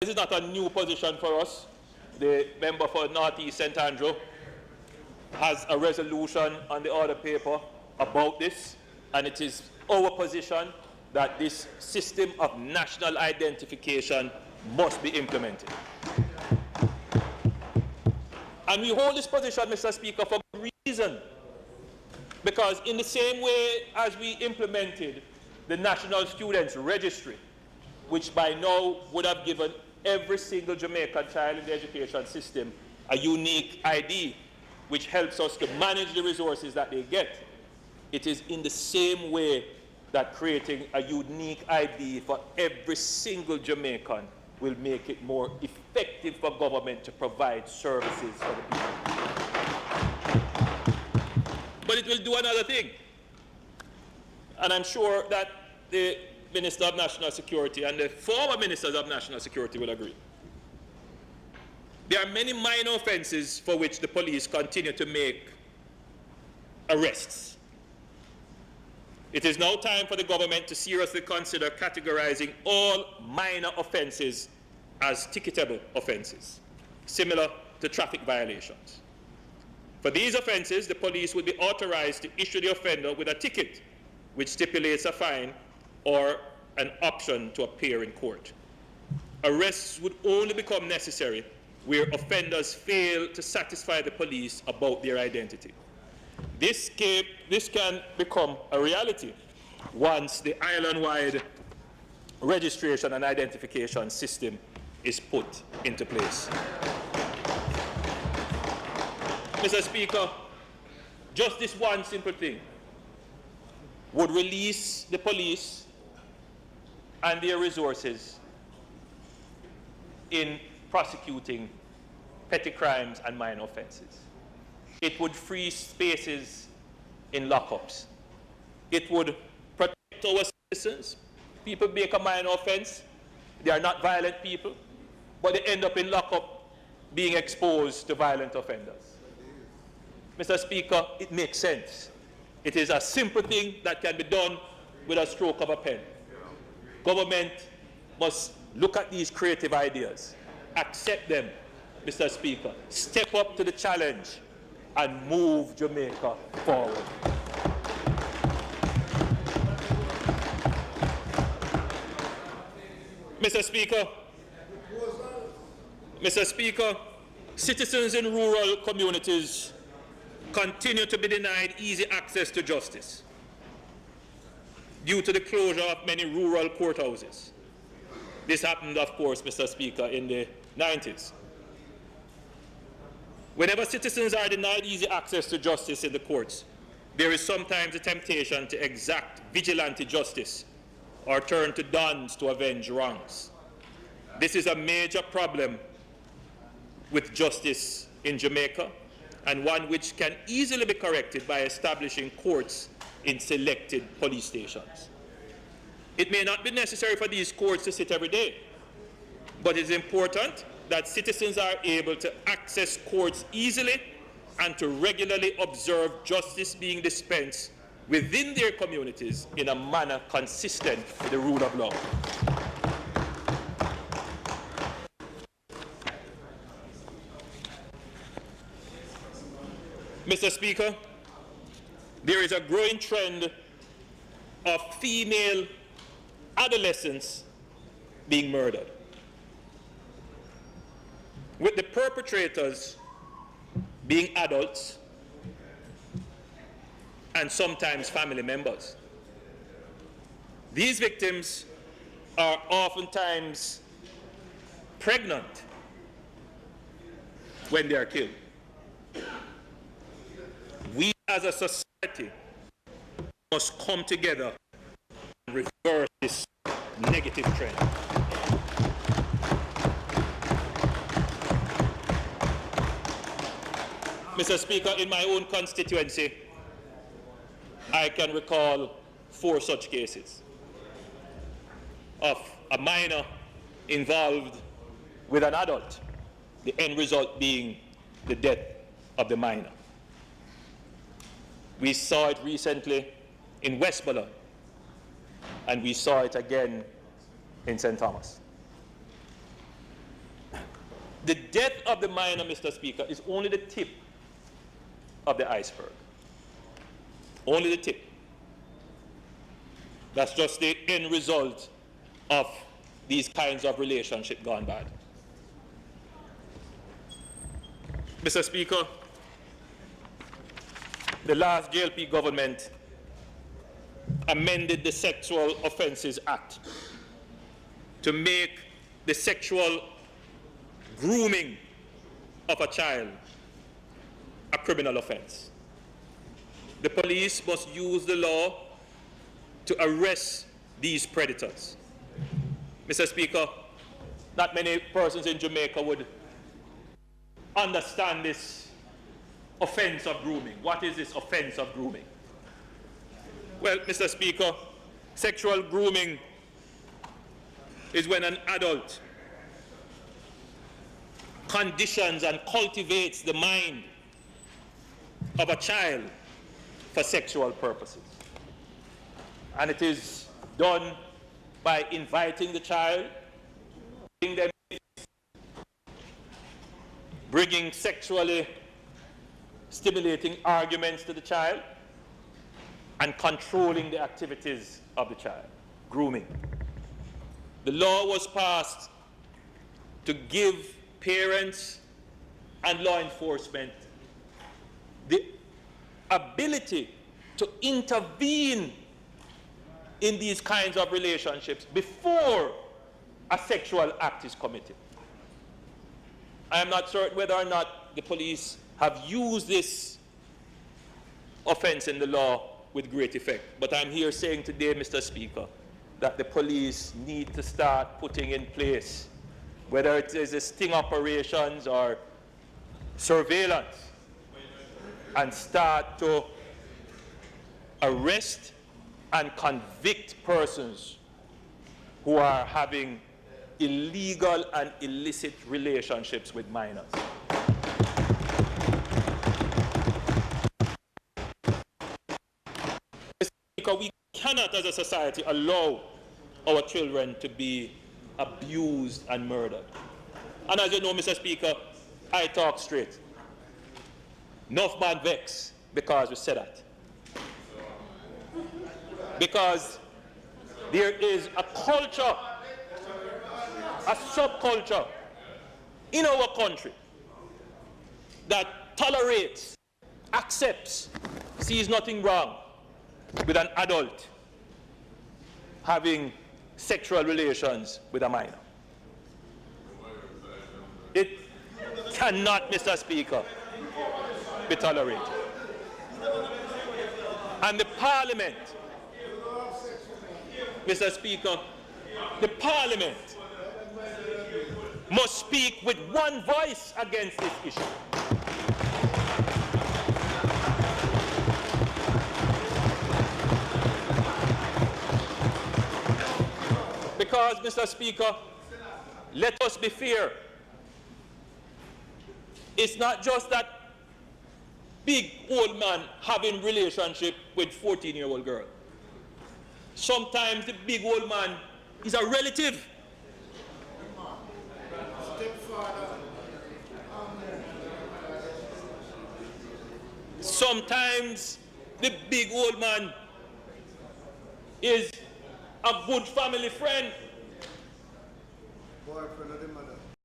This is not a new position for us. The member for North East St. Andrew has a resolution on the order paper about this, and it is our position that this system of national identification must be implemented. And we hold this position, Mr. Speaker, for good reason. Because in the same way as we implemented the National Students Registry, which by now would have given every single Jamaican child in the education system a unique ID, which helps us to manage the resources that they get, it is in the same way that creating a unique ID for every single Jamaican will make it more effective for government to provide services for the people. But it will do another thing. And I'm sure that the Minister of National Security and the former Ministers of National Security will agree. There are many minor offenses for which the police continue to make arrests. It is now time for the government to seriously consider categorizing all minor offenses as ticketable offenses, similar to traffic violations. For these offenses, the police will be authorized to issue the offender with a ticket, which stipulates a fine or an option to appear in court. Arrests would only become necessary where offenders fail to satisfy the police about their identity. This can become a reality once the island-wide registration and identification system is put into place. Mr. Speaker, just this one simple thing would release the police and their resources in prosecuting petty crimes and minor offenses. It would free spaces in lockups. It would protect our citizens. People make a minor offense. They are not violent people, but they end up in lockup being exposed to violent offenders. Mr. Speaker, it makes sense. It is a simple thing that can be done with a stroke of a pen. Government must look at these creative ideas, accept them, Mr. Speaker, step up to the challenge, and move Jamaica forward. Mr. Speaker, citizens in rural communities continue to be denied easy access to justice due to the closure of many rural courthouses. This happened, of course, Mr. Speaker, in the 90s. Whenever citizens are denied easy access to justice in the courts, there is sometimes a temptation to exact vigilante justice or turn to dons to avenge wrongs. This is a major problem with justice in Jamaica, and one which can easily be corrected by establishing courts in selected police stations. It may not be necessary for these courts to sit every day, but it is important that citizens are able to access courts easily and to regularly observe justice being dispensed within their communities in a manner consistent with the rule of law. Mr. Speaker, there is a growing trend of female adolescents being murdered, with the perpetrators being adults and sometimes family members. These victims are oftentimes pregnant when they are killed. We as a society must come together and reverse this negative trend. Mr. Speaker, in my own constituency, I can recall 4 such cases of a minor involved with an adult, the end result being the death of the minor. We saw it recently in Westmoreland, and we saw it again in St. Thomas. The death of the minor, Mr. Speaker, is only the tip of the iceberg. Only the tip. That's just the end result of these kinds of relationships gone bad. Mr. Speaker, the last JLP government amended the Sexual Offences Act to make the sexual grooming of a child a criminal offense. The police must use the law to arrest these predators. Mr. Speaker, not many persons in Jamaica would understand this offense of grooming. What is this offense of grooming? Well, Mr. Speaker, sexual grooming is when an adult conditions and cultivates the mind of a child for sexual purposes. And it is done by inviting the child, bringing sexually stimulating arguments to the child, and controlling the activities of the child, grooming. The law was passed to give parents and law enforcement the ability to intervene in these kinds of relationships before a sexual act is committed. I am not certain whether or not the police have used this offense in the law with great effect, but I'm here saying today, Mr. Speaker, that the police need to start putting in place, whether it is a sting operations or surveillance, and start to arrest and convict persons who are having illegal and illicit relationships with minors. Mr. Speaker, we cannot as a society allow our children to be abused and murdered. And as you know, Mr. Speaker, I talk straight. Enough man vex because we say that. Because there is a culture, a subculture in our country that tolerates, accepts, sees nothing wrong with an adult having sexual relations with a minor. It cannot, Mr. Speaker, be tolerated. And the Parliament, Mr. Speaker, the Parliament must speak with one voice against this issue. Because, Mr. Speaker, let us be fair. It's not just that big old man having relationship with 14-year-old girl. Sometimes the big old man is a relative. Sometimes the big old man is a good family friend. Boyfriend of the mother.